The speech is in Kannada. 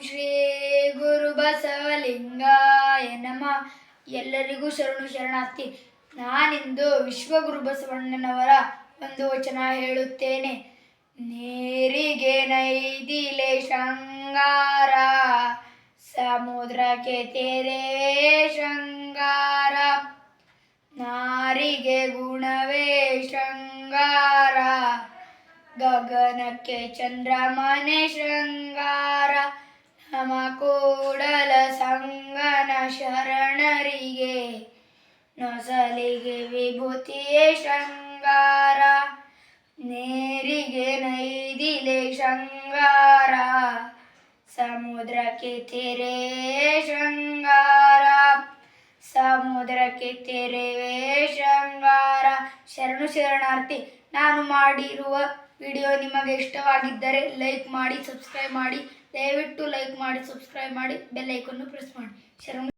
ಶ್ರೀ ಗುರು ಬಸವಲಿಂಗಾಯ ನಮಃ. ಎಲ್ಲರಿಗೂ ಶರಣು ಶರಣಾರ್ಥಿ. ನಾನಿಂದು ವಿಶ್ವಗುರು ಬಸವಣ್ಣನವರ ಒಂದು ವಚನ ಹೇಳುತ್ತೇನೆ. ನೀರಿಗೆ ನೈದಿಲೆ ಶೃಂಗಾರ, ಸಮುದ್ರಕ್ಕೆ ತೆರೆ ಶೃಂಗಾರ, ನಾರಿಗೆ ಗುಣವೇ ಶೃಂಗಾರ, ಗಗನಕ್ಕೆ ಚಂದ್ರಮನೆ ಶೃಂಗಾರ, ನಮ ಕೂಡಲ ಸಂಗನ ಶರಣರಿಗೆ ನೊಸಲಿಗೆ ವಿಭೂತಿಯೇ ಶೃಂಗಾರ. ನೀರಿಗೆ ನೈದಿಲೆ ಶೃಂಗಾರ, ಸಮುದ್ರಕ್ಕೆ ತೆರೆ ಶೃಂಗಾರ, ಸಮುದ್ರಕ್ಕೆ ತೆರೆವೇ ಶೃಂಗಾರ. ಶರಣು ಶರಣಾರ್ಥಿ. ನಾನು ಮಾಡಿರುವ ವಿಡಿಯೋ ನಿಮಗೆ ಇಷ್ಟವಾಗಿದ್ದರೆ ಲೈಕ್ ಮಾಡಿ, ಸಬ್ಸ್ಕ್ರೈಬ್ ಮಾಡಿ. ದಯವಿಟ್ಟು ಲೈಕ್ ಮಾಡಿ, ಸಬ್ಸ್ಕ್ರೈಬ್ ಮಾಡಿ, ಬೆಲ್ ಐಕನ್ನು ಪ್ರೆಸ್ ಮಾಡಿ. ಶರಣು.